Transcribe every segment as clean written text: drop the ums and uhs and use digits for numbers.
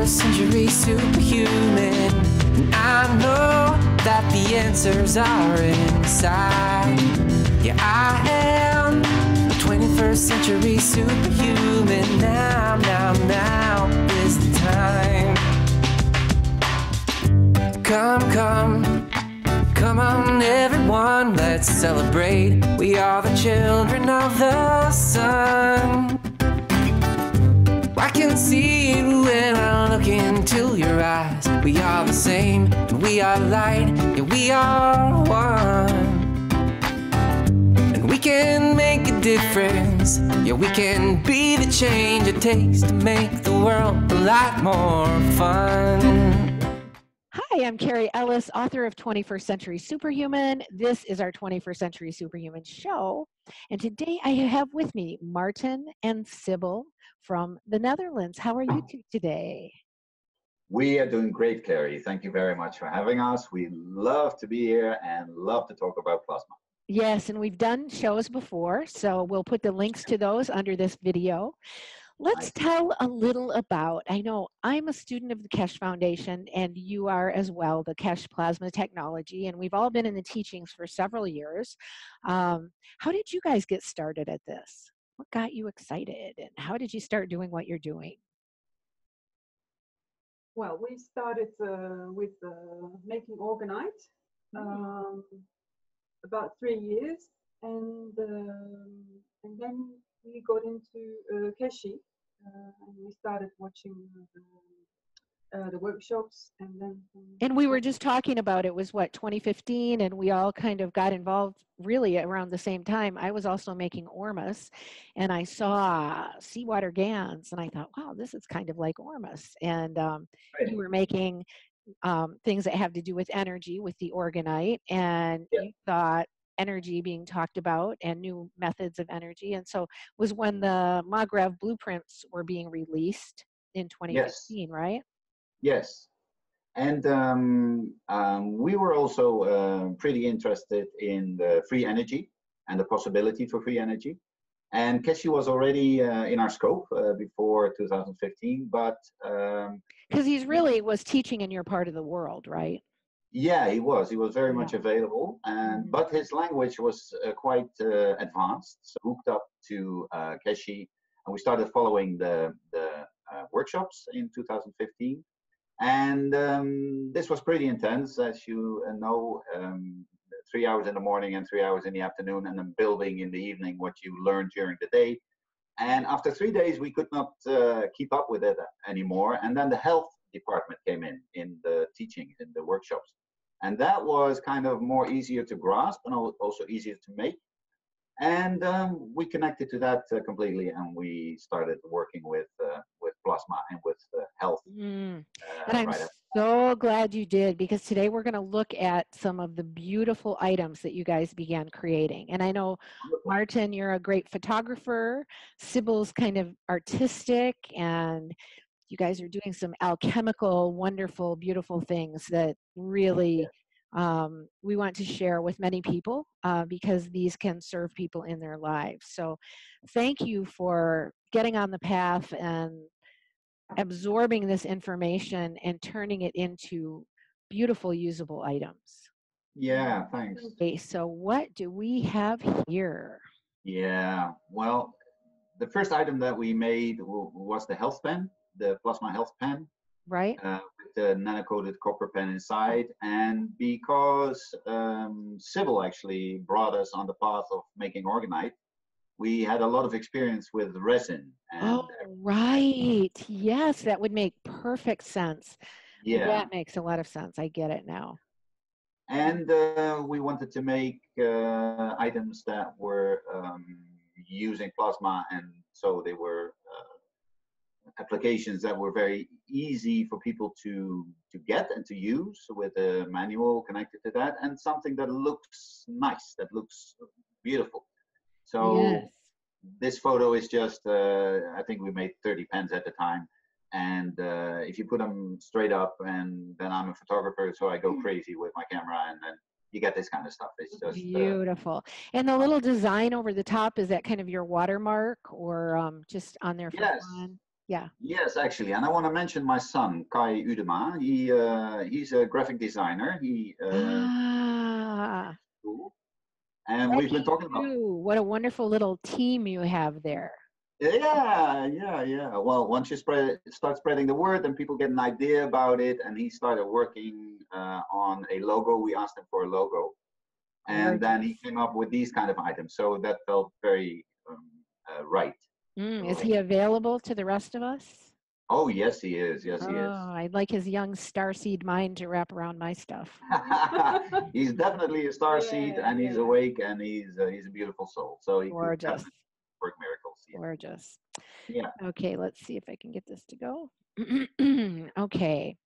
21st century superhuman. And I know that the answers are inside. Yeah, I am a 21st century superhuman. Now is the time. Come on everyone, let's celebrate. We are the children of the sun. I can see you when I look into your eyes. We are the same, and we are light, yeah, we are one. And we can make a difference, yeah, we can be the change it takes to make the world a lot more fun. Hi, I'm Carrie Ellis, author of 21st Century Superhuman. This is our 21st Century Superhuman show. And today I have with me Maarten and Sybell from the Netherlands. How are you two today? We are doing great, Carrie. Thank you very much for having us. We love to be here and love to talk about plasma. Yes, and we've done shows before, so we'll put the links to those under this video. Let's tell a little about, I know I'm a student of the Keshe Foundation and you are as well, the Keshe Plasma Technology, and we've all been in the teachings for several years. How did you guys get started at this? What got you excited and how did you start doing what you're doing? Well, we started with making Orgonite about 3 years, and then we got into Keshe, and we started watching the workshops, and then. And we were just talking about it was what 2015, and we all kind of got involved really around the same time. I was also making Ormus, and I saw seawater GANs, and I thought, wow, this is kind of like Ormus. And you were making things that have to do with energy with the Orgonite, and you thought energy being talked about and new methods of energy. And so was when the Maghreb blueprints were being released in 2015, right? Yes. And we were also pretty interested in the free energy and the possibility for free energy. And Keshe was already in our scope before 2015, but because he's really was teaching in your part of the world, right? Yeah, he was very much available, and but his language was quite advanced. So hooked up to Keshe, and we started following the workshops in 2015. And this was pretty intense, as you know, 3 hours in the morning and 3 hours in the afternoon, and then building in the evening what you learned during the day. And after 3 days, we could not keep up with it anymore. And then the health department came in the teaching, in the workshops. And that was kind of more easier to grasp and also easier to make. And we connected to that completely, and we started working with plasma and with health. And I'm so glad you did, because today we're going to look at some of the beautiful items that you guys began creating. And I know, Maarten, you're a great photographer. Sybell's kind of artistic, and you guys are doing some alchemical, wonderful, beautiful things that really we want to share with many people because these can serve people in their lives. So thank you for getting on the path and absorbing this information and turning it into beautiful, usable items. Yeah, thanks. Okay, so what do we have here? Yeah, well, the first item that we made was the health pen, the plasma health pen. Right. With the nano-coated copper pen inside. And because Sybell actually brought us on the path of making Orgonite, we had a lot of experience with resin. And right. Yes, that would make perfect sense. Yeah. That makes a lot of sense. I get it now. And we wanted to make items that were using plasma, and so they were applications that were very easy for people to get and to use, with a manual connected to that, and something that looks nice, that looks beautiful. So this photo is just, I think we made 30 pens at the time. And if you put them straight up, and then I'm a photographer, so I go crazy with my camera, and then you get this kind of stuff. It's just beautiful. And the little design over the top, is that kind of your watermark, or just on there for fun? Yeah. Yes, actually, and I want to mention my son Kai Udema. He's a graphic designer. Ah, School, and we've lucky been talking about. you. What a wonderful little team you have there. Yeah. Well, once you start spreading the word, then people get an idea about it. And he started working on a logo. We asked him for a logo, and then he came up with these kind of items. So that felt very right. Is he available to the rest of us? Oh, yes, he is. Yes, he is. I'd like his young starseed mind to wrap around my stuff. He's definitely a starseed, and he's awake, and he's a beautiful soul. So he could definitely work miracles. Yeah. Gorgeous. Yeah. Okay, let's see if I can get this to go. Okay.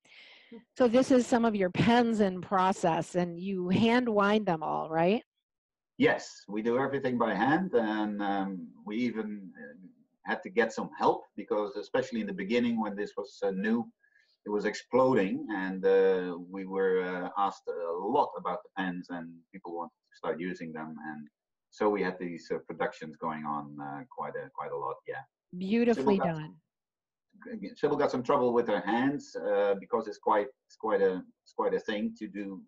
So this is some of your pens in process, and you hand wind them all, right? Yes, we do everything by hand, and we even had to get some help because, especially in the beginning when this was new, it was exploding, and we were asked a lot about the pens, and people wanted to start using them, and so we had these productions going on quite a lot. Yeah. Beautifully done. Sybell got some trouble with her hands because it's quite a thing to do.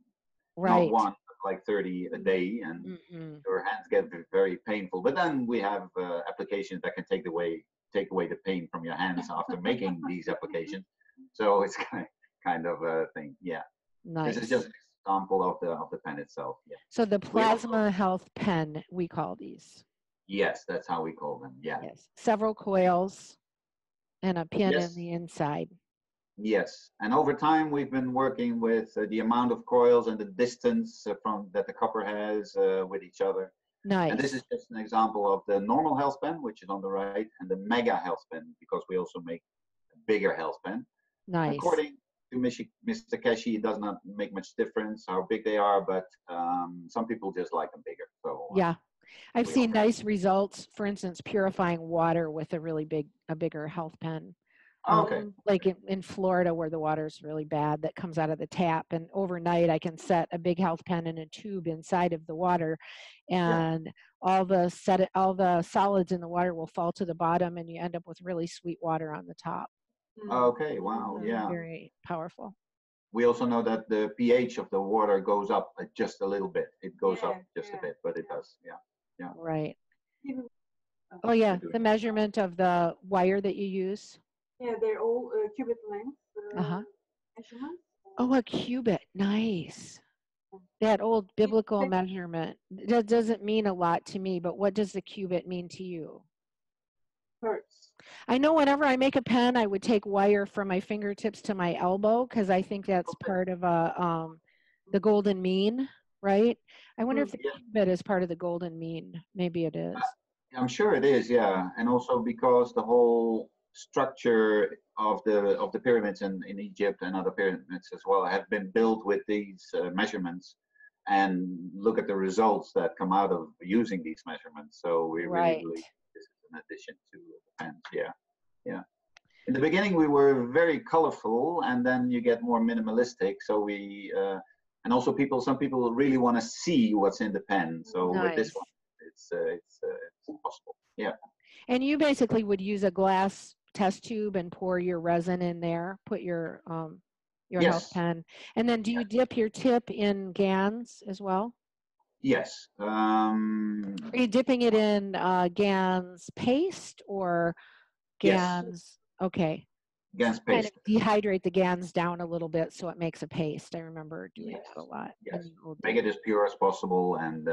Right. Not one, but like 30 a day, and her hands get very painful. But then we have applications that can take away the pain from your hands after making these applications. So it's kind of a thing. Yeah. Nice. This is just an example of the pen itself. Yeah. So the plasma health pen, we call these. Yes, that's how we call them. Yeah. Yes. Several coils and a pin in the inside. Yes, and over time we've been working with the amount of coils and the distance from that the copper has with each other. Nice. And this is just an example of the normal health pen, which is on the right, and the mega health pen, because we also make a bigger health pen. Nice. According to Mr. Keshi, it does not make much difference how big they are, but some people just like them bigger. So yeah, I've seen nice results. For instance, purifying water with a bigger health pen. Okay. Like in Florida where the water is really bad that comes out of the tap, and overnight I can set a big health pen in a tube inside of the water, and all the solids in the water will fall to the bottom, and you end up with really sweet water on the top. Okay, wow, yeah. Very powerful. We also know that the pH of the water goes up just a little bit. It goes up just a bit, but it does, yeah. Right. Oh yeah, the measurement of the wire that you use. Yeah, they're all cubit length measurements. Oh, a cubit, nice. That old biblical measurement. That doesn't mean a lot to me, but what does the cubit mean to you? Hertz. I know whenever I make a pen, I would take wire from my fingertips to my elbow because I think that's part of the golden mean, right? I wonder if the cubit is part of the golden mean. Maybe it is. I'm sure it is, yeah. And also because the whole structure of the pyramids in Egypt and other pyramids as well have been built with these measurements, and look at the results that come out of using these measurements. So we really believe this is an addition to the pens. Yeah. In the beginning we were very colorful, and then you get more minimalistic. So we and also some people really want to see what's in the pen. So with this one, it's possible. Yeah. And you basically would use a glass test tube and pour your resin in there, put your health pen, and then do you dip your tip in GANs as well? Yes. Are you dipping it in GANs paste or GANs? Okay. GANs paste. Kind of dehydrate the GANs down a little bit so it makes a paste. I remember doing that a lot. Yes. Make it as pure as possible, and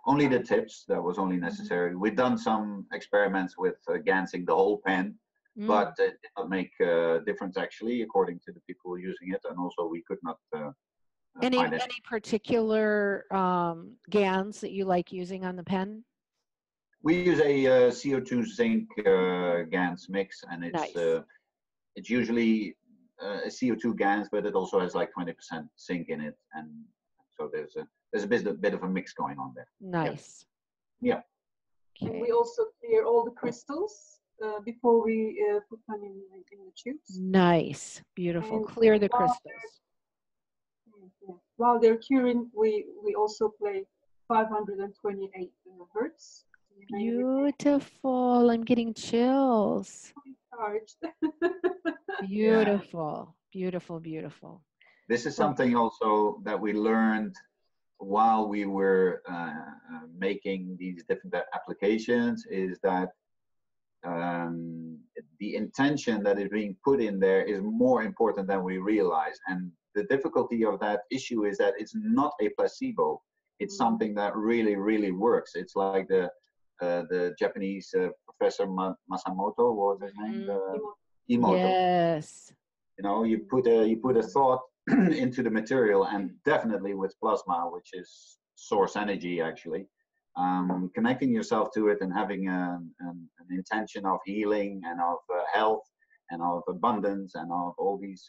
only the tips. That was only necessary. We've done some experiments with GANsing the whole pen, but it did not make a difference actually, according to the people using it, and also we could not any find it. Any particular GANs that you like using on the pen? We use a CO2 zinc GANs mix, and it's usually a CO2 GANs, but it also has like 20% zinc in it, and so there's a bit of a mix going on there. Nice. Yeah. Okay. And we also clear all the crystals before we put them in the tubes. Nice, beautiful. And clear the crystals. While they're curing, we also play 528 hertz. Beautiful. I'm getting chills. charged. Beautiful, beautiful, beautiful. This is something also that we learned while we were making these different applications, is that the intention that is being put in there is more important than we realize. And the difficulty of that issue is that it's not a placebo. It's something that really, really works. It's like the Japanese professor Masamoto, what was his name? Emoto. Yes. You know, you put a thought into the material, and definitely with plasma, which is source energy actually, connecting yourself to it and having an intention of healing and of health and of abundance and of all these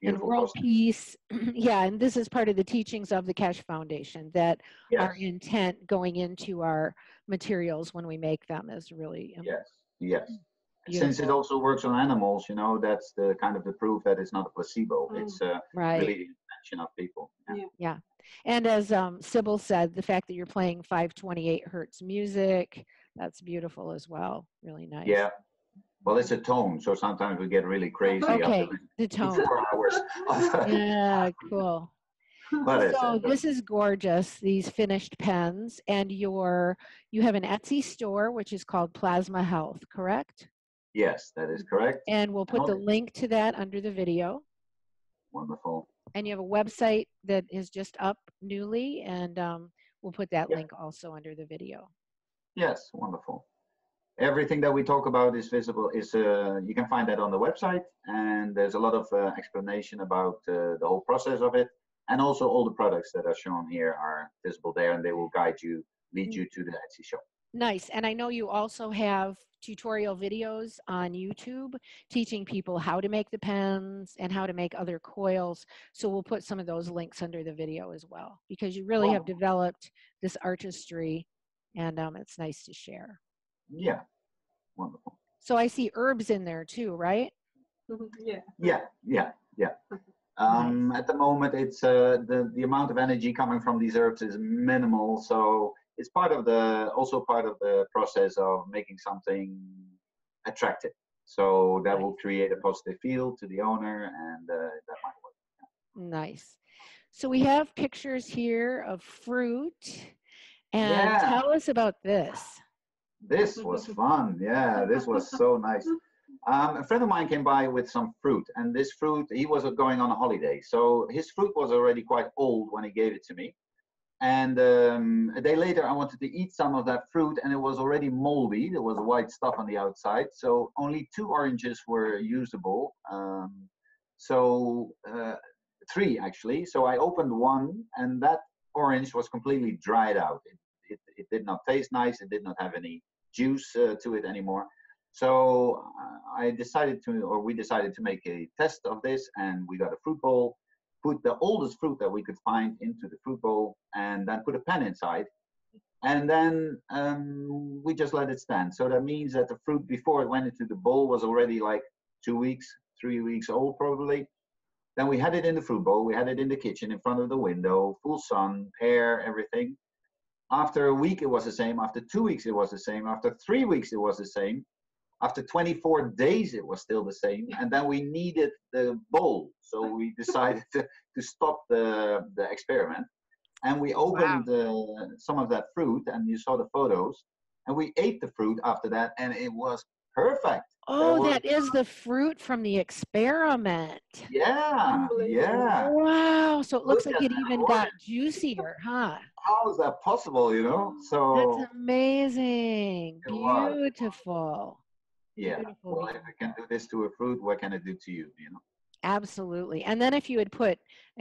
and world peace. Yeah, and this is part of the teachings of the Keshe Foundation, that our intent going into our materials when we make them is really important. Yes. Since it also works on animals, you know, that's the kind of the proof that it's not a placebo. It's really the intention of people. Yeah. And as Sybell said, the fact that you're playing 528 hertz music, that's beautiful as well. Really nice. Yeah. Well, it's a tone, so sometimes we get really crazy. Okay, the tone. 4 hours. Yeah, cool. So this is gorgeous, these finished pens, and you have an Etsy store, which is called Plasma Health, correct? Yes, that is correct. And we'll put the link to that under the video. Wonderful. And you have a website that is just up newly, and we'll put that link also under the video. Yes, wonderful. Everything that we talk about is visible. You can find that on the website, and there's a lot of explanation about the whole process of it, and also all the products that are shown here are visible there, and they will lead you to the Etsy shop. Nice. And I know you also have tutorial videos on YouTube teaching people how to make the pens and how to make other coils. So we'll put some of those links under the video as well, because you really have developed this artistry, and it's nice to share. Yeah, wonderful. So I see herbs in there too, right? Yeah. Nice. At the moment, it's the amount of energy coming from these herbs is minimal, so it's also part of the process of making something attractive. So that will create a positive feel to the owner, and that might work. Nice. So we have pictures here of fruit, and tell us about this. This was fun. Yeah, this was so nice. A friend of mine came by with some fruit, and this fruit, he was going on a holiday. So his fruit was already quite old when he gave it to me. And a day later, I wanted to eat some of that fruit, and it was already moldy. There was white stuff on the outside. So only 2 oranges were usable. 3 actually. So I opened one, and that orange was completely dried out. It did not taste nice. It did not have any juice to it anymore. So we decided to make a test of this, and we got a fruit bowl, put the oldest fruit that we could find into the fruit bowl, and then put a pen inside. And then we just let it stand. So that means that the fruit before it went into the bowl was already like 2 weeks, 3 weeks old probably. Then we had it in the fruit bowl. We had it in the kitchen in front of the window, full sun, air, everything. After a week, it was the same. After 2 weeks, it was the same. After 3 weeks, it was the same. After 24 days, it was still the same. And then we needed the bowl. So we decided to stop the experiment. And we opened some of that fruit, and you saw the photos. And we ate the fruit after that, and it was perfect. Oh, that is the fruit from the experiment. Yeah. Wow. So it looks like it even got juicier, huh? How is that possible, you know? So that's amazing. Beautiful. Yeah. Beautiful. Well, if I can do this to a fruit, what can I do to you, you know? Absolutely. And then if you had put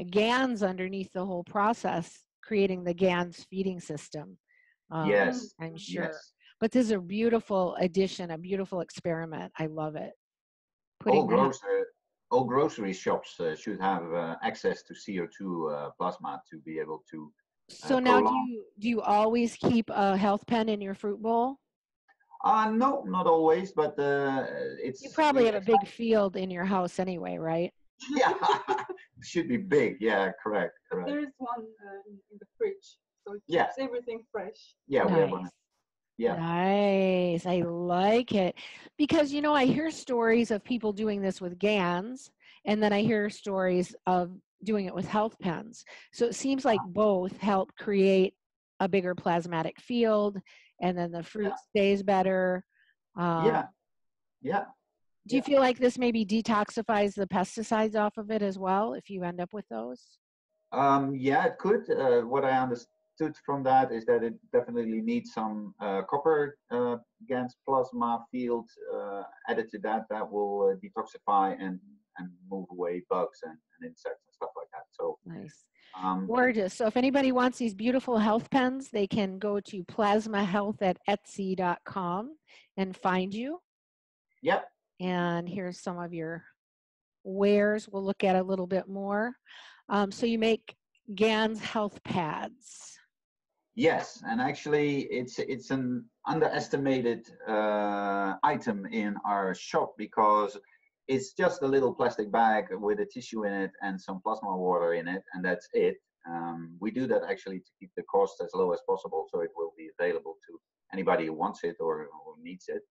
GANs underneath the whole process, creating the GANs feeding system, yes, I'm sure. Yes. But this is a beautiful addition, a beautiful experiment. I love it. All grocery shops should have access to CO2 plasma to be able to. So now, do you always keep a health pen in your fruit bowl? No, not always, but it's. You probably have a big field in your house anyway, right? Yeah, it should be big. Yeah, correct. There is one in the fridge, so it keeps everything fresh. Yeah, we have one. Yeah. Nice. I like it. Because, you know, I hear stories of people doing this with GANs, and then I hear stories of doing it with health pens. So it seems like both help create a bigger plasmatic field, and then the fruit stays better. Yeah. Yeah. Do you feel like this maybe detoxifies the pesticides off of it as well if you end up with those? Yeah, it could. What I understood from that is that it definitely needs some copper against plasma field added to that. That will detoxify and move away bugs and insects and stuff like that. So nice. um, Gorgeous. So if anybody wants these beautiful health pens, they can go to plasmahealth@etsy.com and find you. Yep. And here's some of your wares. We'll look at a little bit more. So you make GAN's health pads. Yes, and actually, it's an underestimated item in our shop because it's just a little plastic bag with a tissue in it and some plasma water in it, and that's it. We do that actually to keep the cost as low as possible, so it will be available to anybody who wants it or who needs it.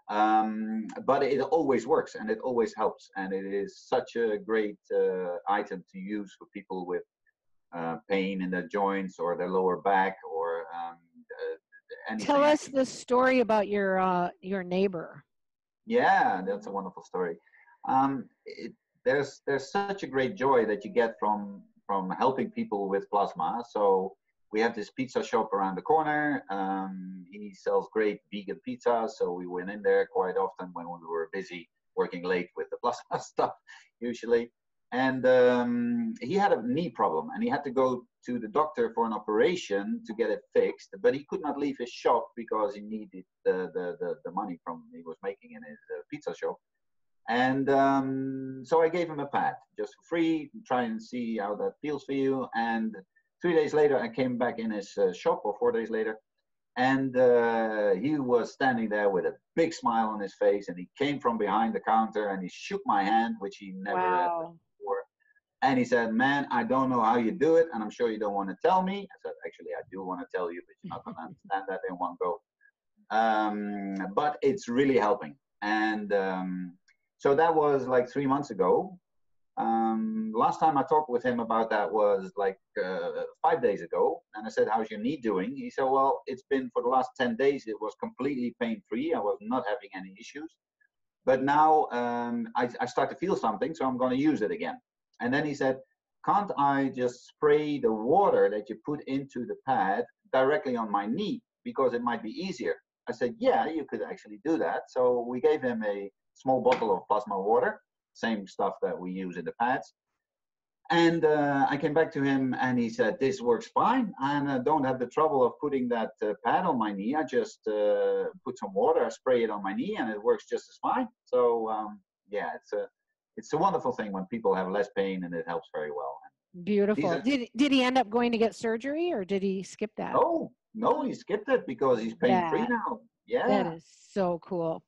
But it always works and it always helps, and it is such a great item to use for people with pain in their joints or their lower back or anything. Tell us the story about your neighbor. Yeah, that's a wonderful story. There's such a great joy that you get from helping people with plasma. So we have this pizza shop around the corner. He sells great vegan pizza, so we went in there quite often when we were busy working late with the plasma stuff usually. And he had a knee problem and he had to go to the doctor for an operation to get it fixed, but he could not leave his shop because he needed the money from he was making in his pizza shop. And so I gave him a pad just for free, try and see how that feels for you. And 3 days later, I came back in his shop, or 4 days later, and he was standing there with a big smile on his face, and he came from behind the counter and he shook my hand, which he never had before. And he said, "Man, I don't know how you do it, and I'm sure you don't want to tell me." I said, "Actually, I do want to tell you, but you're not going to understand that in one go. But it's really helping." And so that was like 3 months ago. Last time I talked with him about that was like 5 days ago, and I said, "How's your knee doing?" He said, "Well, it's been for the last 10 days, it was completely pain-free. I was not having any issues. But now I start to feel something, so I'm going to use it again." And then he said, "Can't I just spray the water that you put into the pad directly on my knee because it might be easier?" I said, "Yeah, you could actually do that." So we gave him a small bottle of plasma water, same stuff that we use in the pads. And I came back to him and he said, "This works fine, and I don't have the trouble of putting that pad on my knee. I just put some water, I spray it on my knee, and it works just as fine." So yeah, it's a wonderful thing when people have less pain, and it helps very well. Beautiful. Did he end up going to get surgery, or did he skip that? No, he skipped it because he's pain-free now. Yeah. That is so cool.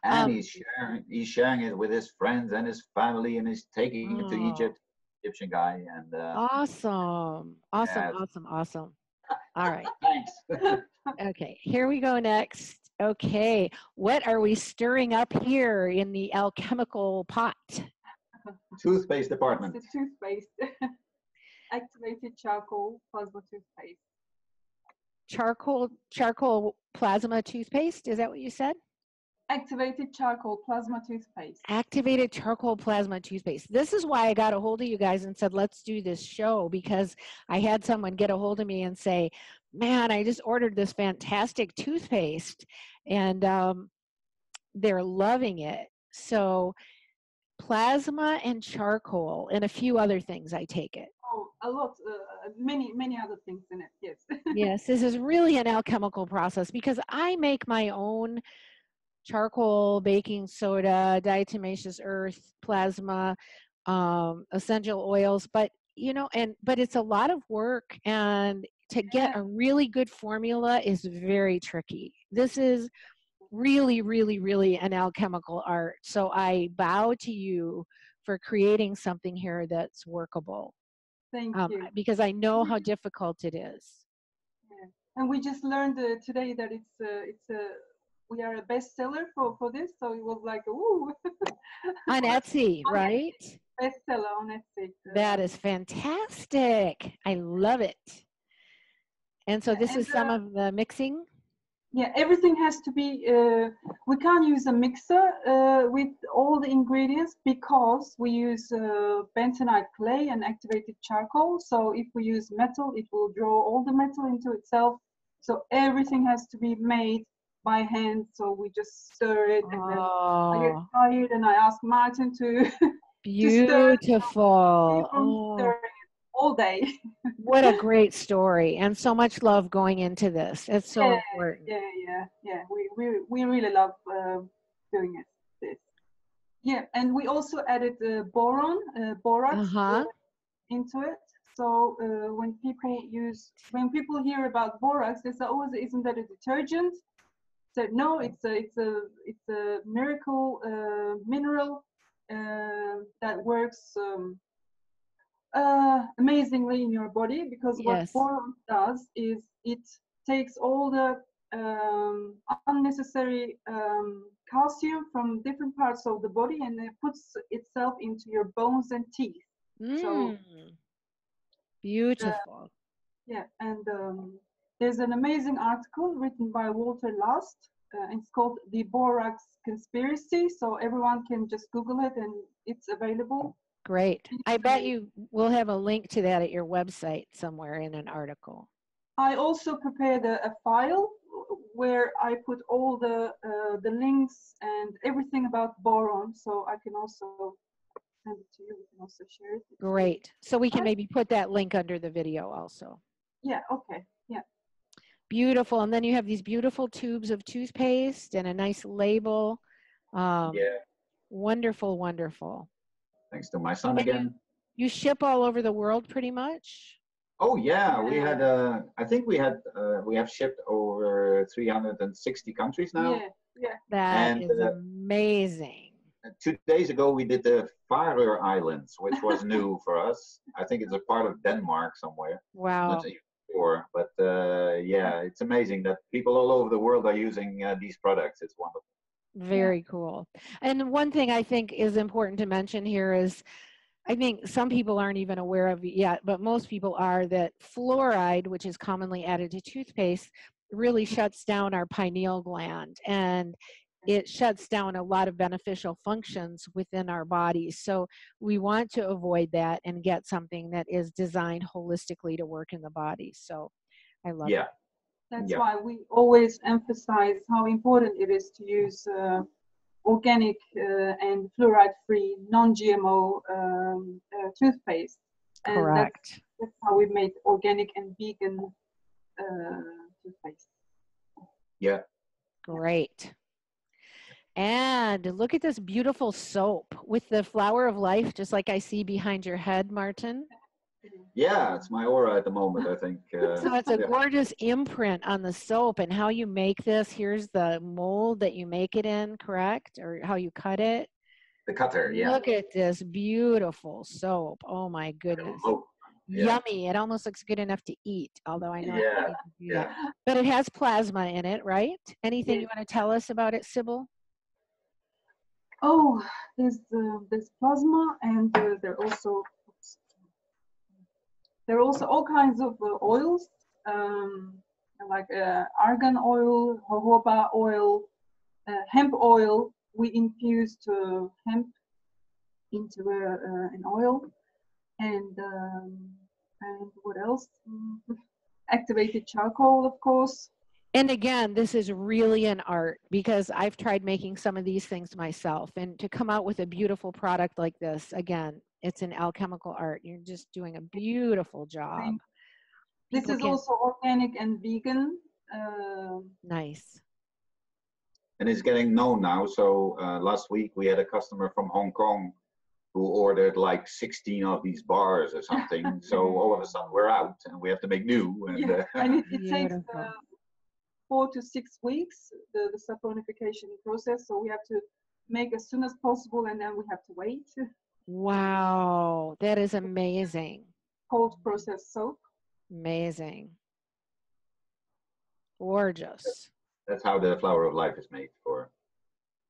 And he's sharing it with his friends and his family, and he's taking it to Egypt, Egyptian guy. And awesome. All right. Thanks. Okay, here we go next. Okay, what are we stirring up here in the alchemical pot? Toothpaste department. It's the toothpaste. Activated charcoal plasma toothpaste. Charcoal plasma toothpaste, is that what you said? Activated charcoal plasma toothpaste. Activated charcoal plasma toothpaste. This is why I got a hold of you guys and said, let's do this show, because I had someone get a hold of me and say, "Man, I just ordered this fantastic toothpaste," and they're loving it. So plasma and charcoal and a few other things, I take it. Oh, a lot, many other things in it, yes. Yes, this is really an alchemical process because I make my own charcoal, baking soda, diatomaceous earth, plasma, essential oils, but but it's a lot of work, and to get a really good formula is very tricky. This is really, really, really an alchemical art. So I bow to you for creating something here that's workable. Thank you. Because I know how difficult it is. Yeah. and we just learned today that we are a bestseller for this. So it was like, ooh. On Etsy, right? Bestseller on Etsy. That is fantastic. I love it. And so this is some of the mixing? Yeah, everything has to be, we can't use a mixer with all the ingredients because we use bentonite clay and activated charcoal. So if we use metal, it will draw all the metal into itself. So everything has to be made by hand. So we just stir it, and then I get tired and I ask Maarten to, beautiful. to stir it all day. What a great story, and so much love going into this. It's so important. Yeah. We really love doing it. This. Yeah, and we also added boron, borax into it. So when people hear about borax, they say, "Oh, isn't that a detergent?" So no, it's a miracle mineral that works amazingly in your body, because what boron does is it takes all the unnecessary calcium from different parts of the body, and it puts itself into your bones and teeth. So beautiful. Yeah, and there's an amazing article written by Walter Last. It's called The Borax Conspiracy. So everyone can just Google it and it's available. Great. I bet you will have a link to that at your website somewhere in an article. I also prepared a file where I put all the links and everything about boron, so I can also send it to you. We can also share it. Great. So we can maybe put that link under the video also. Yeah, okay. Yeah. Beautiful. And then you have these beautiful tubes of toothpaste and a nice label. Wonderful, wonderful. Thanks to my son again. You ship all over the world pretty much? Oh yeah, we had I think we have shipped over 360 countries now. Yeah. That is amazing. 2 days ago we did the Faroe Islands, which was new for us. I think it's a part of Denmark somewhere. Wow. Not even sure, but yeah, it's amazing that people all over the world are using these products. It's wonderful. Very cool. And one thing I think is important to mention here is, I think some people aren't even aware of it yet, but most people are, that fluoride, which is commonly added to toothpaste, really shuts down our pineal gland, and it shuts down a lot of beneficial functions within our bodies. So we want to avoid that and get something that is designed holistically to work in the body. So I love it. That's why we always emphasize how important it is to use organic and fluoride-free, non-GMO toothpaste. Correct. And that's how we made organic and vegan toothpaste. Yeah. Great. And look at this beautiful soap with the flower of life, just like I see behind your head, Maarten. Yeah, it's my aura at the moment, I think. So it's a gorgeous imprint on the soap, and how you make this. Here's the mold that you make it in, correct? Or how you cut it? The cutter, yeah. Look at this beautiful soap. Oh my goodness. Yummy. It almost looks good enough to eat, although I know I don't need to do that. But it has plasma in it, right? Anything you want to tell us about it, Sybell? Oh, there's plasma, and there are also all kinds of oils, like argan oil, jojoba oil, hemp oil. We infused hemp into an oil, and what else? Activated charcoal, of course. And again, this is really an art, because I've tried making some of these things myself, and to come out with a beautiful product like this, again, it's an alchemical art. You're just doing a beautiful job. This is also organic and vegan. Nice. And it's getting known now. So last week we had a customer from Hong Kong who ordered like 16 of these bars or something. So all of a sudden we're out and we have to make new. And, and it takes 4 to 6 weeks, the saponification process. So we have to make as soon as possible, and then we have to wait. Wow, that is amazing. Cold process soap. Amazing. Gorgeous. That's how the flower of life is made for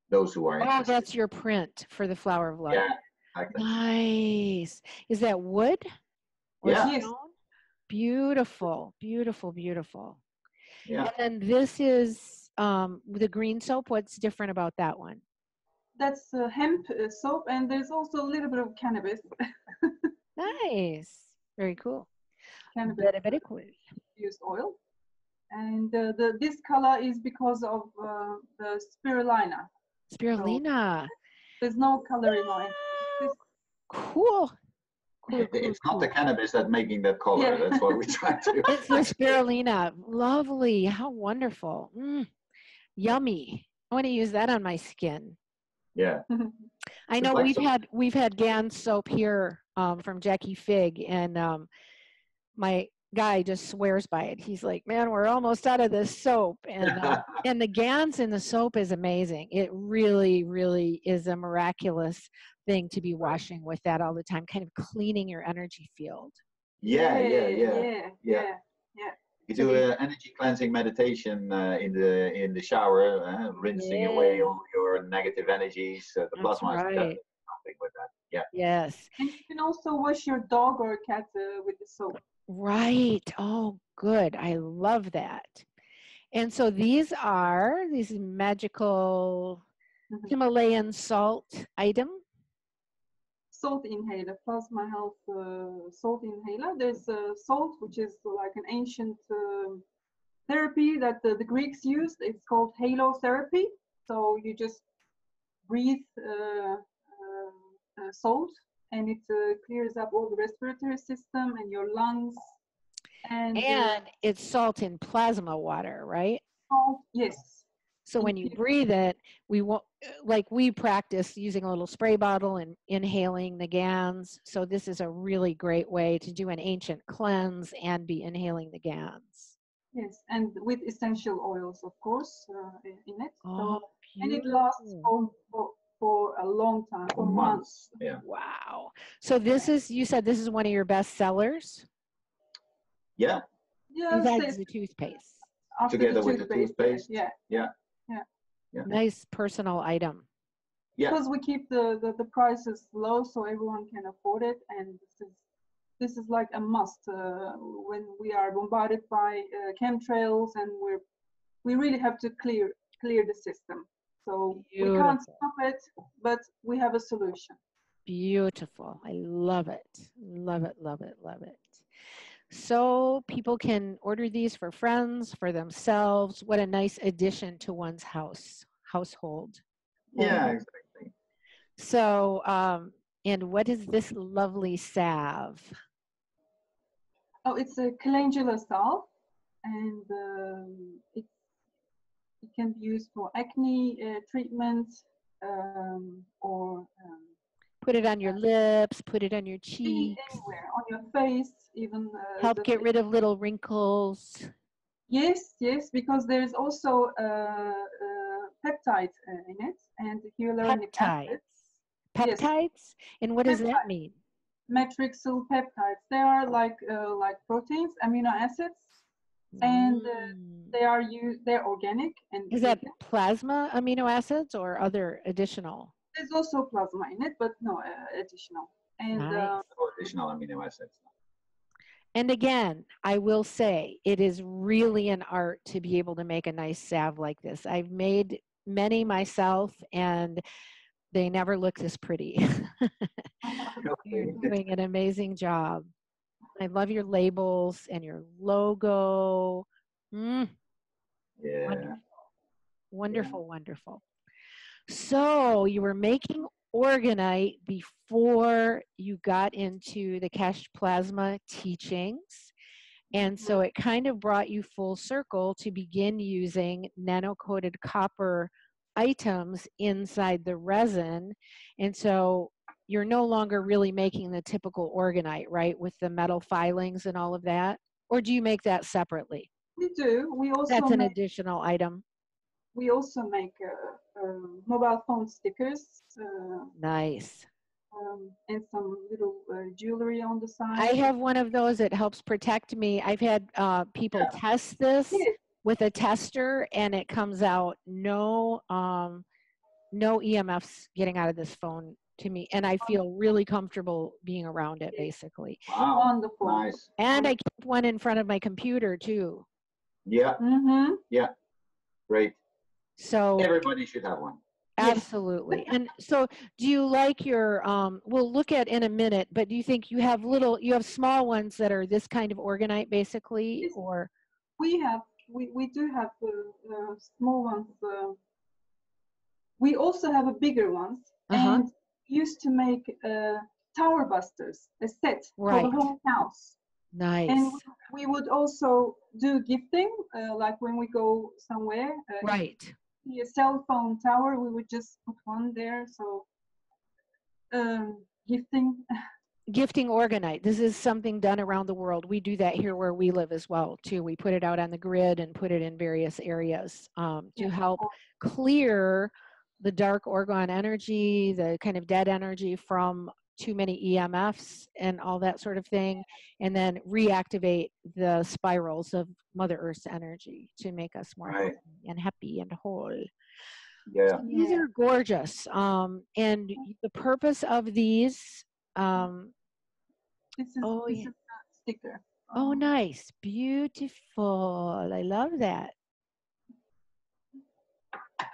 those who are Oh, interested. that's your print for the flower of life. Yeah, exactly. Nice. Is that wood or Yeah. stone? Beautiful, beautiful, beautiful. Yeah. And then this is the green soap. What's different about that one? That's hemp soap, and there's also a little bit of cannabis. Nice. Very cool. Cannabis Very, very cool. infused oil. And this color is because of the spirulina. Spirulina. So there's no color in oil. Cool. Cool, It's not the cannabis that's making that color. Yeah. That's what we try to. It's the spirulina. Lovely. How wonderful. Yummy. I want to use that on my skin. Yeah. I know we've had Gans soap here from Jackie Fig, and my guy just swears by it. He's like, man, we're almost out of this soap. And the Gans in the soap is amazing. It really, really is a miraculous thing to be washing with that all the time, kind of cleaning your energy field. Yeah. You So do an energy cleansing meditation in the shower, rinsing away all your negative energies. The plasma is definitely something with that. Yeah. Yes. And you can also wash your dog or cat with the soap. Right. Oh, good. I love that. And so these are these magical Himalayan salt item. Salt inhaler, plasma health salt inhaler. There's salt, which is like an ancient therapy that the Greeks used. It's called halotherapy. So you just breathe salt, and it clears up all the respiratory system and your lungs. And it's salt in plasma water, right? Salt, yes. So when you breathe it, we practice using a little spray bottle and inhaling the Gans. So this is a really great way to do an ancient cleanse and be inhaling the Gans. Yes, and with essential oils, of course, in it. Oh, and it lasts for a long time, for months. Yeah. Wow. So you said this is one of your best sellers? Yeah. Besides the toothpaste. Together with the toothpaste. Yeah. Nice personal item. Yeah. Because we keep the prices low so everyone can afford it, and this is like a must when we are bombarded by chemtrails, and we really have to clear the system. So we can't stop it, but we have a solution. Beautiful. I love it. Love it, love it, love it. So people can order these for friends, for themselves. What a nice addition to one's household. Yeah, exactly. So, and what is this lovely salve? Oh, it's a calendula salve, and it can be used for acne treatment, or put it on your lips, put it on your cheeks, anywhere, on your face, even help get rid of little wrinkles. Yes, because there's also peptides in it, and hyaluronic acid. Peptides? Yes. And what does that mean? Matrixyl peptides. They are like proteins, amino acids, and they're organic. And is that plasma amino acids or other additional? There's also plasma in it, but no additional. And additional amino acids. And again, I will say it is really an art to be able to make a nice salve like this. I've made many myself, and they never look this pretty. You're doing an amazing job. I love your labels and your logo. Yeah. Wonderful, wonderful. So you were making Orgonite before you got into the Keshe Plasma teachings. And so it kind of brought you full circle to begin using nano-coated copper items inside the resin. And so you're no longer really making the typical Orgonite, right, with the metal filings and all of that? Or do you make that separately? We do. We also That's an additional item. We also make mobile phone stickers. Nice. And some little jewelry on the side. I have one of those that helps protect me. I've had people test this with a tester, and it comes out no EMFs getting out of this phone to me, and I feel really comfortable being around it, basically. Wow. Wonderful. Nice. And I keep one in front of my computer too. Yeah. Mm-hmm. Yeah. Great. So Everybody should have one. absolutely. And so do you like your, we'll look at in a minute, but do you think you have small ones that are this kind of Orgonite basically, Yes. or? We do have small ones. We also have a bigger ones, and used to make tower busters, a set for the whole house. Nice. And we would also do gifting, like when we go somewhere. Right. A cell phone tower, we would just put one there. So gifting. Gifting Orgonite. This is something done around the world. We do that here where we live as well too. We put it out on the grid and put it in various areas to help clear the dark Orgon energy, the kind of dead energy from too many EMFs and all that sort of thing, and then reactivate the spirals of Mother Earth's energy to make us more healthy and happy and whole. Yeah. So these are gorgeous. And the purpose of these, This is a sticker. Oh, nice. Beautiful. I love that.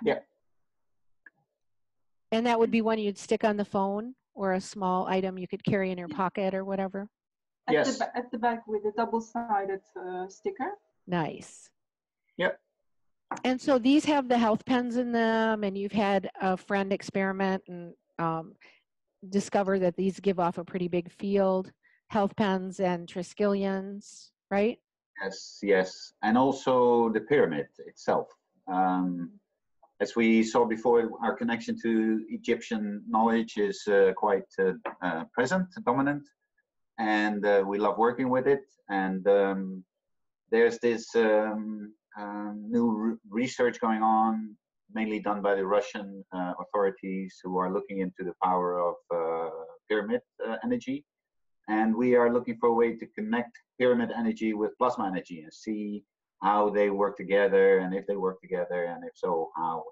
Yeah. And that would be one you'd stick on the phone, or a small item you could carry in your pocket or whatever? Yes. At the back with a double-sided sticker. Nice. Yep. And so these have the health pens in them, and you've had a friend experiment and discover that these give off a pretty big field, health pens and triskelions, right? Yes, yes. And also the pyramid itself. As we saw before, our connection to Egyptian knowledge is quite present, dominant, and we love working with it. And there's this new research going on, mainly done by the Russian authorities, who are looking into the power of pyramid energy. And we are looking for a way to connect pyramid energy with plasma energy and see how they work together, and if they work together, and if so, how.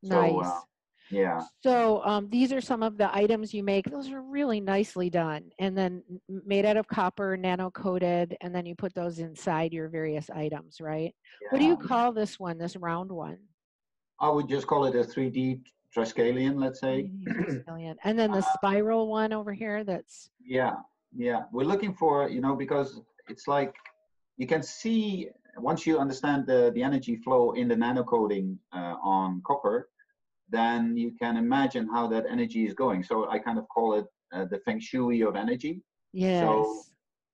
Nice. So, yeah. So these are some of the items you make. Those are really nicely done, and then made out of copper, nano-coated, and then you put those inside your various items, right? Yeah. What do you call this one, this round one? I would just call it a 3D triskelion, let's say. 3D triskelion. And then the spiral one over here, that's... Yeah, yeah. We're looking for, because it's like, you can see, once you understand the energy flow in the nano coating on copper, then you can imagine how that energy is going. So I kind of call it the feng shui of energy. Yes. So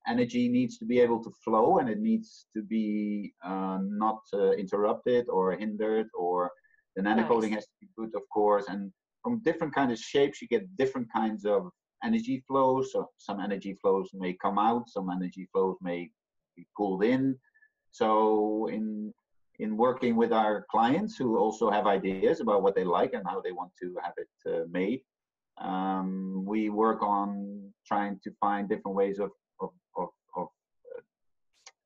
energy needs to be able to flow, and it needs to be not interrupted or hindered, or the nano coating has to be good, of course. And from different kinds of shapes, you get different kinds of energy flows. So some energy flows may come out, some energy flows may be pulled in. So in working with our clients who also have ideas about what they like and how they want to have it made, we work on trying to find different ways of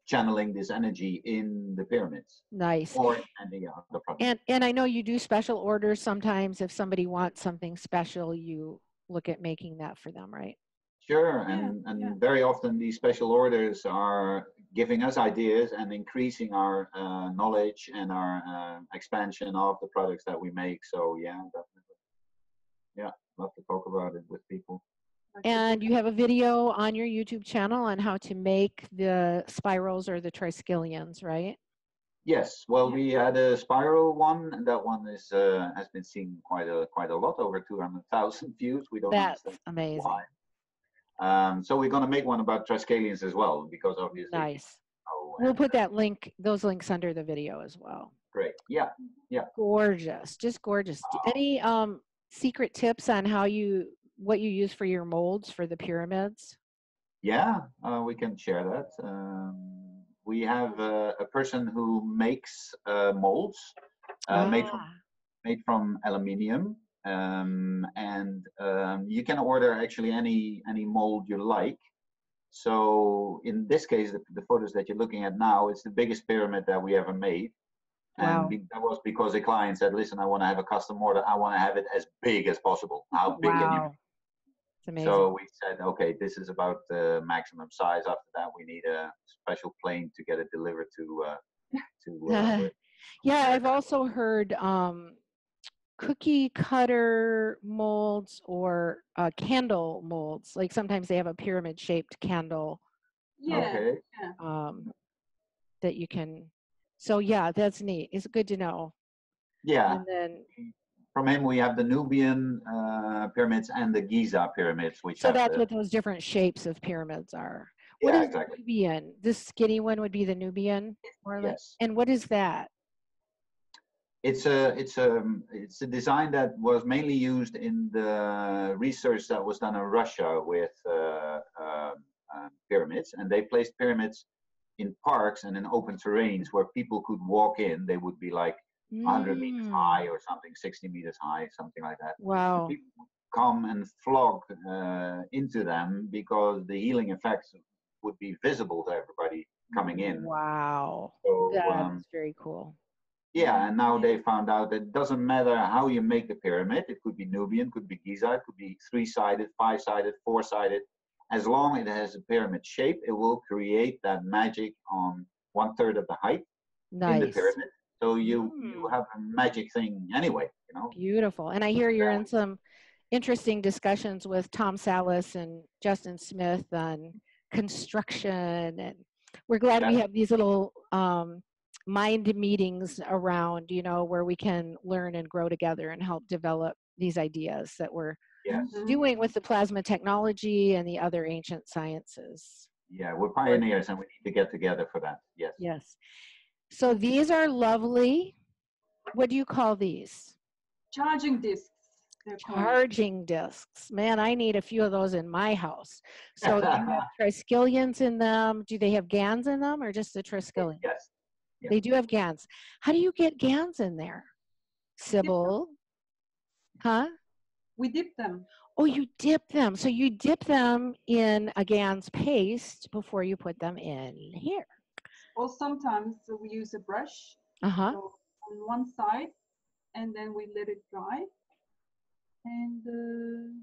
channeling this energy in the pyramids. Nice. Or the products. And I know you do special orders sometimes. If somebody wants something special, you look at making that for them, right? Sure, and very often these special orders are giving us ideas and increasing our knowledge and our expansion of the products that we make. So yeah, definitely. Yeah, love to talk about it with people. And you have a video on your YouTube channel on how to make the spirals or the triskelions, right? Yes, well, we had a spiral one, and that one is has been seen quite a lot, over 200,000 views. We don't understand amazing. Why. So we're going to make one about triskelions as well, because obviously. Nice. We'll put that link, those links under the video as well. Great. Yeah. Yeah. Gorgeous. Just gorgeous. Any secret tips on what you use for your molds for the pyramids? Yeah, we can share that. We have a person who makes molds made from aluminium, and you can order actually any mold you like, So in this case, the photos that you're looking at now, it's the biggest pyramid that we ever made. Wow. And that was because the client said, listen, I want to have a custom order. I want to have it as big as possible. How big can you? Wow. It's amazing. So we said, okay, this is about the maximum size. After that, we need a special plane to get it delivered to yeah, I've also heard cookie cutter molds or candle molds. Like sometimes they have a pyramid shaped candle. Yeah. Okay. That you can. So yeah, that's neat. It's good to know. Yeah. And then from him, we have the Nubian pyramids and the Giza pyramids, which so that's what those different shapes of pyramids are. What yeah, is exactly. Nubian? This skinny one would be the Nubian, or like, yes. And what is that? It's a design that was mainly used in the research that was done in Russia with pyramids, and they placed pyramids in parks and in open terrains where people could walk in. They would be like 100 meters high or something, 60 meters high, something like that. Wow. And people would come and flock into them because the healing effects would be visible to everybody coming in. Wow. So, that's very cool. Yeah, and now they found out that it doesn't matter how you make the pyramid. It could be Nubian, could be Giza, it could be 3-sided, 5-sided, 4-sided. As long as it has a pyramid shape, it will create that magic on 1/3 of the height in the pyramid. So you have a magic thing anyway, you know. Beautiful. And I hear you're in some interesting discussions with Tom Salas and Justin Smith on construction, and we're glad we have these little mind meetings around, you know, where we can learn and grow together and help develop these ideas that we're doing with the plasma technology and the other ancient sciences. Yeah, we're pioneers and we need to get together for that. Yes. Yes. So these are lovely. What do you call these? Charging discs. Charging discs. Man, I need a few of those in my house. So you have triskelions in them. Do they have GANs in them or just the triskelion? Yes. Yeah. They do have GANs. How do you get GANs in there? Sybell? Huh? We dip them. Oh, you dip them. So you dip them in a GANs paste before you put them in here. Or sometimes we use a brush so on one side, and then we let it dry. And then,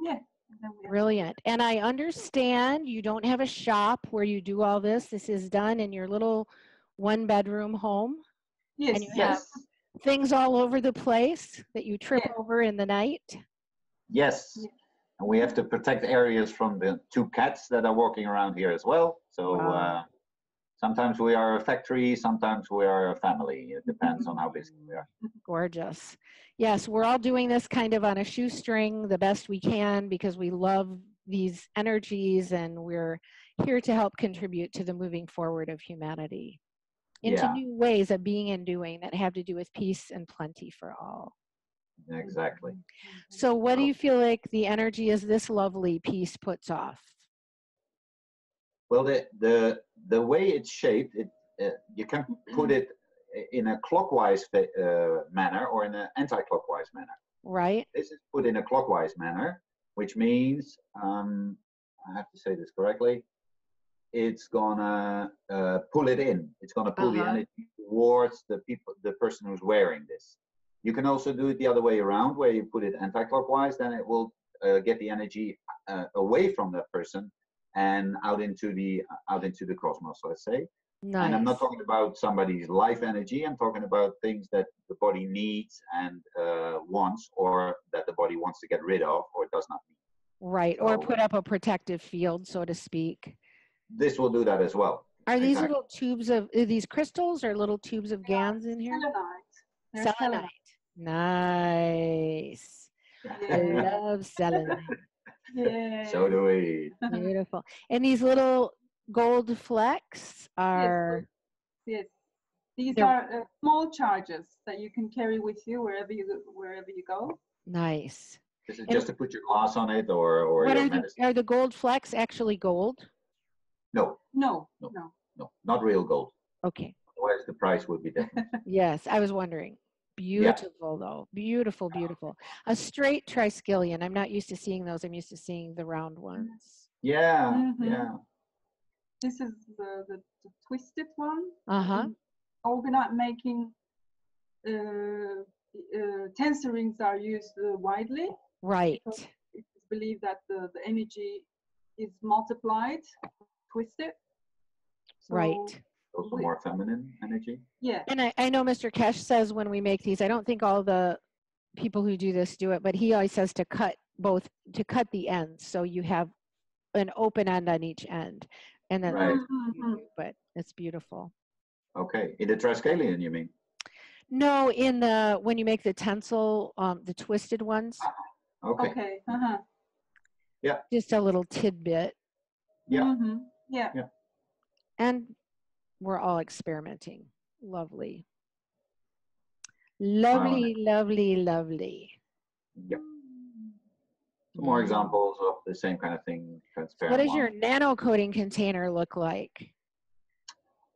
yeah. And then we Brilliant. And I understand you don't have a shop where you do all this. This is done in your little 1-bedroom home. Yes. And you have things all over the place that you trip over in the night. Yes. Yeah. And we have to protect areas from the 2 cats that are walking around here as well. So sometimes we are a factory, sometimes we are a family. It depends on how busy we are. Gorgeous. Yes, we're all doing this kind of on a shoestring the best we can because we love these energies and we're here to help contribute to the moving forward of humanity into new ways of being and doing that have to do with peace and plenty for all. Exactly. So what do you feel like the energy is this lovely piece puts off? Well, the way it's shaped, you can put it in a clockwise manner or in an anti-clockwise manner. Right. This is put in a clockwise manner, which means, I have to say this correctly, it's gonna pull it in. It's gonna pull the energy towards the person who's wearing this. You can also do it the other way around, where you put it anti-clockwise, then it will get the energy away from that person and out into the cosmos, let's say. Nice. And I'm not talking about somebody's life energy. I'm talking about things that the body needs and wants, or that the body wants to get rid of or does not need. Right, or put up a protective field, so to speak. This will do that as well. Are these little tubes of, are these crystals or little tubes of GANs in here? Selenite. Selenite. Nice. I love selenite. Yeah. So do we. Beautiful. And these little gold flecks are... Yes. These are small charges that you can carry with you wherever you go. Nice. This is just to put your glass on it or what your medicine. Are the gold flecks actually gold? No. No. Not real gold. Okay. Otherwise the price would be different. Yes, I was wondering. Beautiful though. Beautiful, beautiful. A straight triskelion. I'm not used to seeing those. I'm used to seeing the round ones. Yeah, yeah. This is the twisted one. Uh-huh. Orgonite making tensor rings are used widely. Right. It's believed that the energy is multiplied, twisted. So right. Also more feminine energy. Yeah. And I know Mr. Kesh says when we make these, I don't think all the people who do this do it, but he always says to cut the ends. So you have an open end on each end. And then, right. But it's beautiful. Okay. In the Triskelion, you mean? No, in the, when you make the tensile, the twisted ones. Okay. Okay. Yeah. Just a little tidbit. Yeah. Yeah. Yeah. And we're all experimenting. Lovely. Lovely, lovely, lovely. Yep. Some more examples of the same kind of thing. Transparent. What does your nano coating container look like?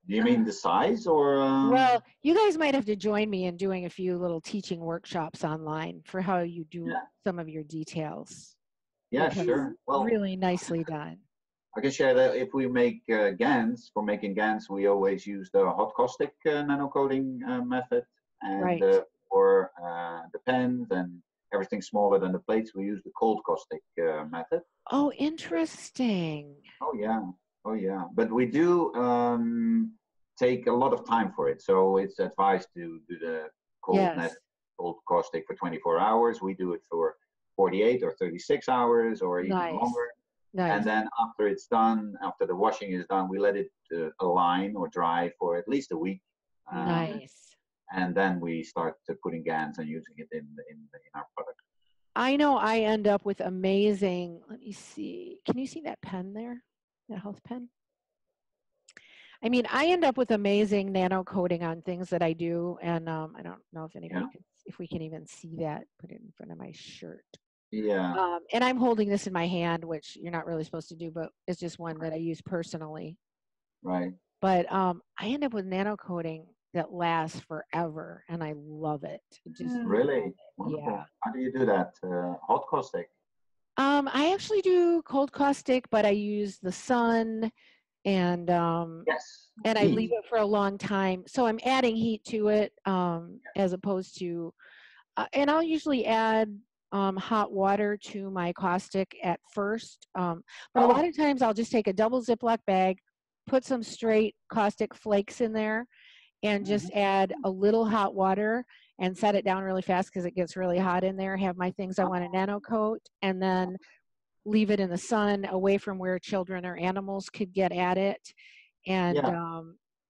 Do you mean the size or? Well, you guys might have to join me in doing a few little teaching workshops online for how you do some of your details. Yeah, sure. Well, really nicely done. I can share that if we make GANs, for making GANs, we always use the hot caustic nano coating method. And for the pens and everything smaller than the plates, we use the cold caustic method. Oh, interesting. Oh, yeah. Oh, yeah. But we do take a lot of time for it. So it's advised to do the cold caustic for 24 hours. We do it for 48 or 36 hours or even longer. Nice. And then after it's done, after the washing is done, we let it align or dry for at least a week. Nice. And then we start putting GANs and using it in our product. I know I end up with amazing, let me see. Can you see that pen there? That health pen? I mean, I end up with amazing nano coating on things that I do. And I don't know if anybody can, if we can even see that, put it in front of my shirt. Yeah. And I'm holding this in my hand, which you're not really supposed to do, but it's just one that I use personally. Right. But I end up with nano coating that lasts forever, and I love it. Just really? Wonderful. Yeah. How do you do that? Hot caustic? I actually do cold caustic, but I use the sun and and I leave it for a long time. So I'm adding heat to it as opposed to, and I'll usually add hot water to my caustic at first. But a lot of times I'll just take a double Ziploc bag, put some straight caustic flakes in there, and just add a little hot water and set it down really fast because it gets really hot in there. Have my things I want to nano coat, and then leave it in the sun away from where children or animals could get at it, and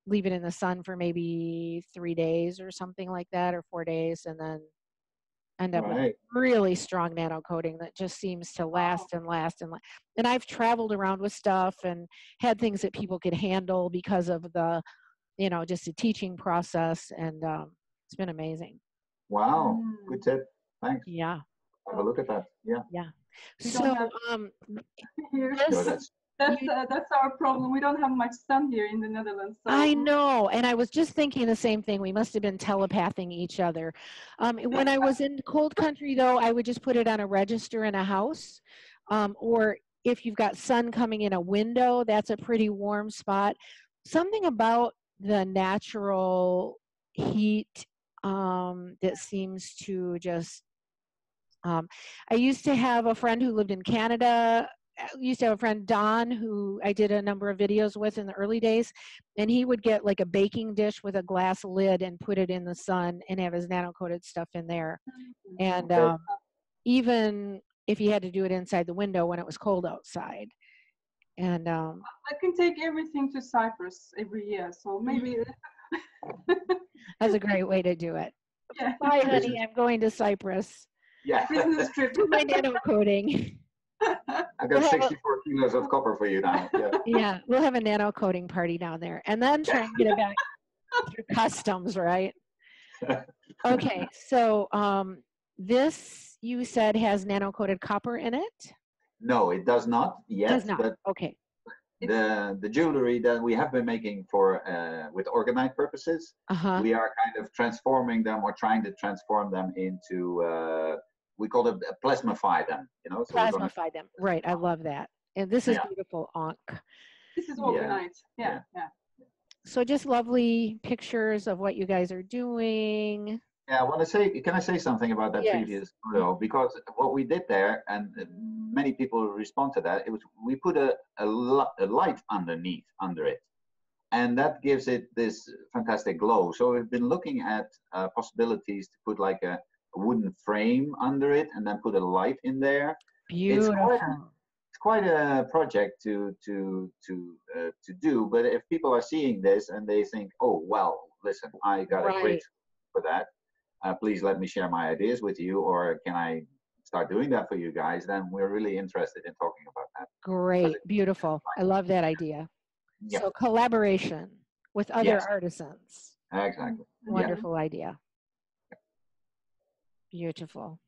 leave it in the sun for maybe 3 days or something like that, or 4 days, and then end up with really strong nano coating that just seems to last and last and last. And I've traveled around with stuff and had things that people could handle because of the, just the teaching process, and it's been amazing. Wow, good tip. Thanks. Yeah. Have a look at that. Yeah. Yeah. So that's our problem. We don't have much sun here in the Netherlands. So. I know, and I was just thinking the same thing. We must have been telepathing each other. When I was in cold country, though, I would just put it on a register in a house, or if you've got sun coming in a window, that's a pretty warm spot. Something about the natural heat that seems to just, I used to have a friend who lived in Canada. I used to have a friend, Don, who I did a number of videos with in the early days, and he would get like a baking dish with a glass lid and put it in the sun and have his nano-coated stuff in there. And even if he had to do it inside the window when it was cold outside. And I can take everything to Cyprus every year, so maybe that's a great way to do it. Yeah. Bye, honey, I'm going to Cyprus. Yeah. Business trip. Do my nano coating. I got 64 kilos of copper for you now. Yeah. Yeah, we'll have a nano coating party down there, and then try and get it back through customs, right? Okay, so this you said has nano coated copper in it? No, it does not yet. Does not. But okay. The jewelry that we have been making for with Orgonite purposes, we are kind of transforming them or trying to transform them into we call it plasmify them. So plasmify them, right? I love that. And this is beautiful, Ankh. This is Orgonite. Yeah. So just lovely pictures of what you guys are doing. Yeah, I want to say, can I say something about that previous photo? Because what we did there, and many people respond to that, it was we put a light under it. And that gives it this fantastic glow. So we've been looking at possibilities to put like a wooden frame under it and then put a light in there. Beautiful. It's quite a project to do. But if people are seeing this and they think, oh, well, listen, I got a great for that. Please let me share my ideas with you, or can I start doing that for you guys? Then we're really interested in talking about that. Great, beautiful. I love that idea. Yep. So collaboration with other artisans. Exactly. Wonderful idea. Beautiful.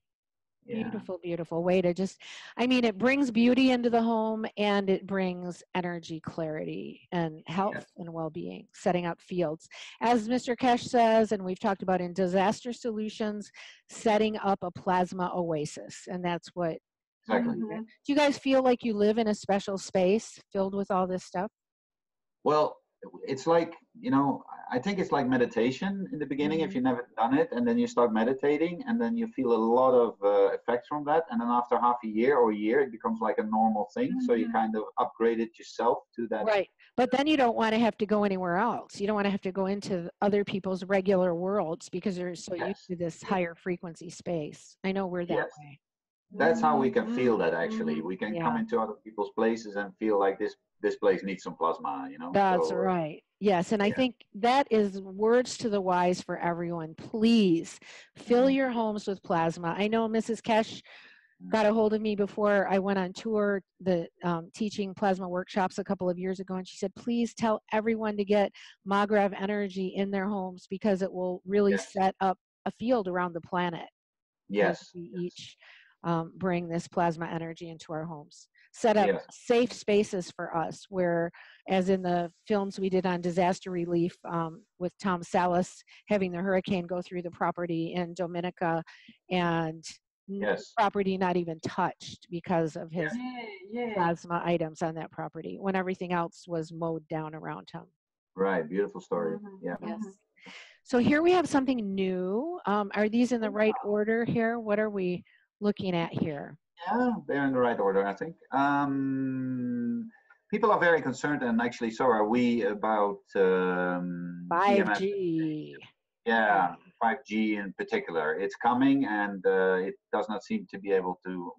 Beautiful, beautiful way to just, I mean, it brings beauty into the home and it brings energy, clarity, and health and well-being, setting up fields. As Mr. Kesh says, and we've talked about in disaster solutions, setting up a plasma oasis. And that's what, exactly. Do you guys feel like you live in a special space filled with all this stuff? Well, it's like, you know, I think it's like meditation in the beginning if you've never done it, and then you start meditating and then you feel a lot of effects from that, and then after half a year or a year it becomes like a normal thing. So you kind of upgrade it yourself to that. Right, but then you don't want to have to go anywhere else. You don't want to have to go into other people's regular worlds because they're so used to this higher frequency space. I know we're that way. That's how we can feel that actually. We can come into other people's places and feel like this place needs some plasma, you know? That's right. Yes, and I think that is words to the wise for everyone. Please fill your homes with plasma. I know Mrs. Kesh got a hold of me before I went on tour, teaching plasma workshops a couple of years ago, and she said, please tell everyone to get Magrav energy in their homes because it will really set up a field around the planet. Yes. We each bring this plasma energy into our homes. Set up safe spaces for us where, as in the films we did on disaster relief with Tom Salas, having the hurricane go through the property in Dominica and property not even touched because of his plasma items on that property when everything else was mowed down around him. Right, beautiful story. Yes. So here we have something new. Are these in the right order here? What are we looking at here? Yeah, they're in the right order, I think. People are very concerned, and actually so are we, about 5G. Yeah, 5G in particular. It's coming, and it does not seem to be able to,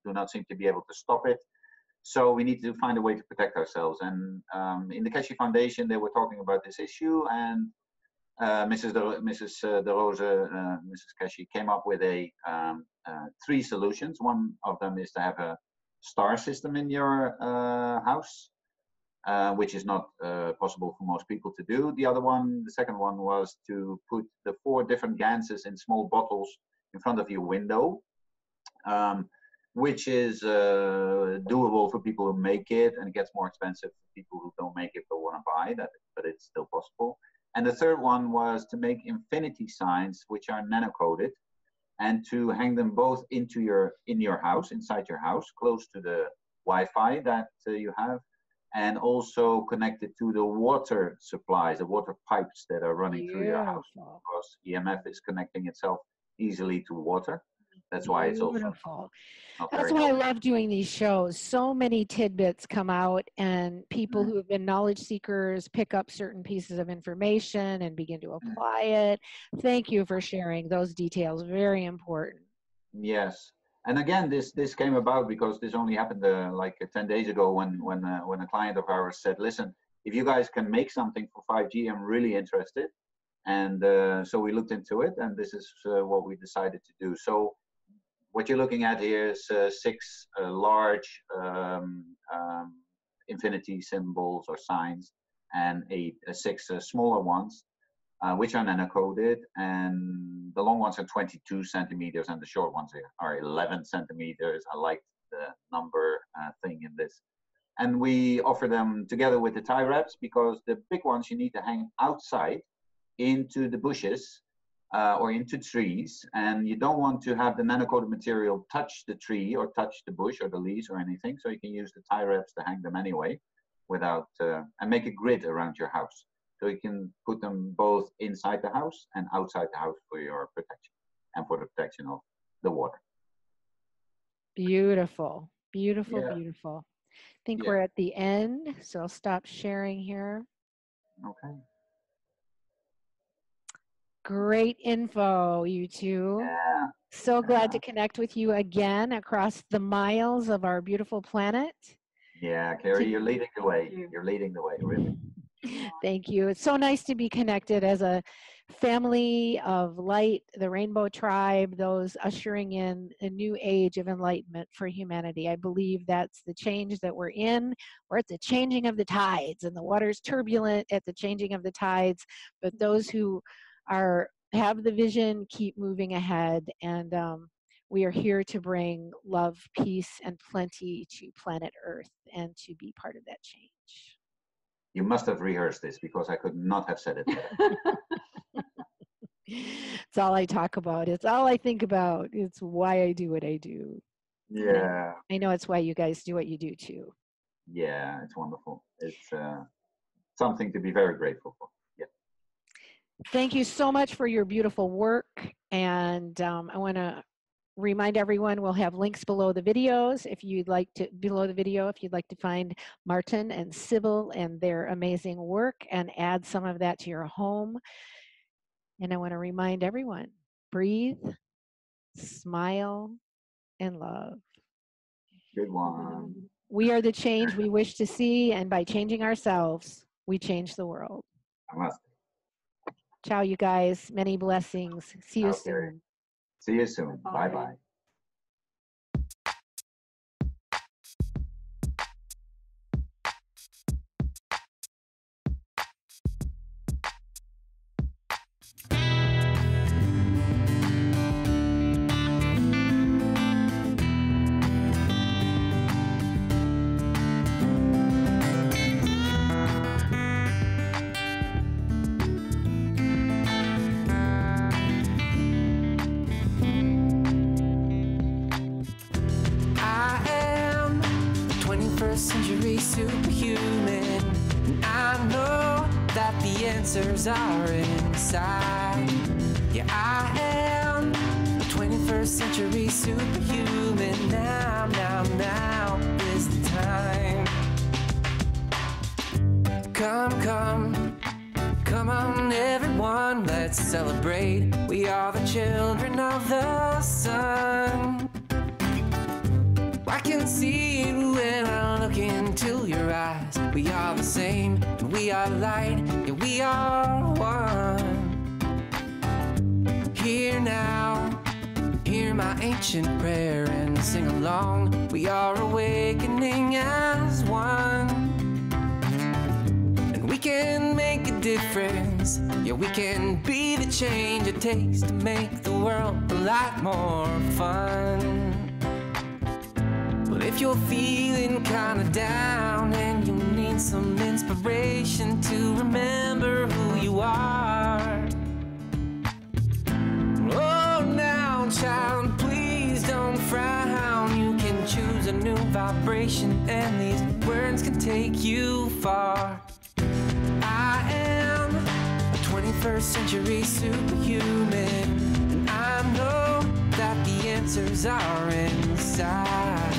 do not seem to be able to stop it. So we need to find a way to protect ourselves. And in the Keshe Foundation, they were talking about this issue, and Mrs. De Rose, Mrs. Keshe came up with 3 solutions. One of them is to have a star system in your house, which is not possible for most people to do. The second one was to put the 4 different ganses in small bottles in front of your window, which is doable for people who make it, and it gets more expensive for people who don't make it but want to buy that, but it's still possible. And the third one was to make infinity signs, which are nano-coded, and to hang them both in your house, inside your house, close to the Wi-Fi that you have, and also connected to the water supplies, the water pipes that are running through your house, because EMF is connecting itself easily to water. That's why it's also That's why I love doing these shows. So many tidbits come out, and people who have been knowledge seekers pick up certain pieces of information and begin to apply it. Thank you for sharing those details. Very important. Yes. And again, this came about because this only happened like 10 days ago when a client of ours said, listen, if you guys can make something for 5G, I'm really interested. And so we looked into it, and this is what we decided to do. So what you're looking at here is 6 large infinity symbols or signs, and 6 smaller ones, which are nano-coded, and the long ones are 22 centimeters and the short ones are 11 centimeters. I like the number thing in this. And we offer them together with the tie wraps, because the big ones you need to hang outside into the bushes or into trees, and you don't want to have the nanocoated material touch the tree or touch the bush or the leaves or anything, so you can use the tie wraps to hang them anyway, without and make a grid around your house. So you can put them both inside the house and outside the house for your protection and for the protection of the water. Beautiful, beautiful, Yeah. beautiful. I think Yeah. we're at the end, so I'll stop sharing here. Okay. Great info, you two. Yeah. So glad to connect with you again across the miles of our beautiful planet. Yeah, Carrie, you're leading the way. You're leading the way, really. Thank you. It's so nice to be connected as a family of light, the Rainbow Tribe, those ushering in a new age of enlightenment for humanity. I believe that's the change that we're in. We're at the changing of the tides, and the water's turbulent at the changing of the tides, but those who have the vision keep moving ahead, and we are here to bring love, peace, and plenty to planet Earth and to be part of that change. You must have rehearsed this, because I could not have said it better. It's all I talk about. It's all I think about. It's why I do what I do. Yeah. I know it's why you guys do what you do too. Yeah, it's wonderful. It's something to be very grateful for. Yeah. Thank you so much for your beautiful work. And I want to remind everyone we'll have links below the videos if you'd like to find Maarten and Sybell and their amazing work and add some of that to your home. And I want to remind everyone, breathe, smile, and love. Good one. We are the change we wish to see, and by changing ourselves, we change the world. Ciao, you guys. Many blessings. See you soon. See you soon. Bye-bye. Century Superhuman, and I know that the answers are inside. Yeah, I am a 21st century superhuman. Now is the time. Come on everyone, let's celebrate. We are the children of the sun. I can see it when I look into your eyes. We are the same, and we are light, yeah, we are one. Here now, hear my ancient prayer and sing along. We are awakening as one. And we can make a difference, yeah, we can be the change it takes to make the world a lot more fun. If you're feeling kinda down and you need some inspiration to remember who you are, oh, now, child, please don't frown. You can choose a new vibration, and these words can take you far. I am a 21st century superhuman, and I know that the answers are inside.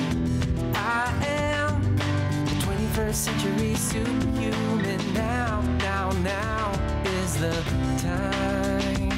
I am the 21st century superhuman. Now is the time.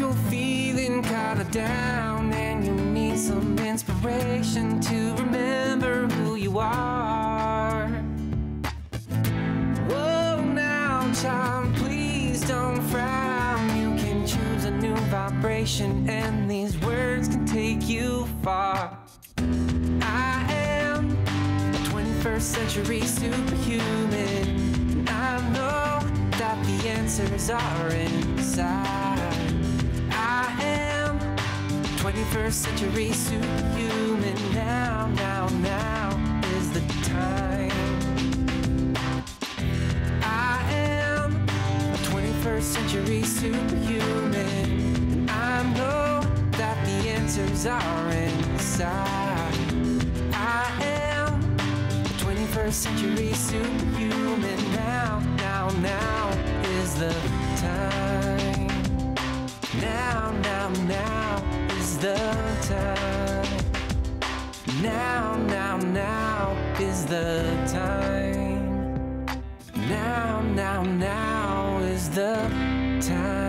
you're feeling kinda down and you need some inspiration to remember who you are. Whoa, now, child, please don't frown. You can choose a new vibration, and these words can take you far. I am a 21st century superhuman. I know that the answers are inside. I am 21st century superhuman. Now, now, now is the time. I am a 21st century superhuman. I know that the answers are inside. I am a 21st century superhuman. Now, now, now is the time. Now, now, now is the time. Now, now, now is the time. Now, now, now is the time.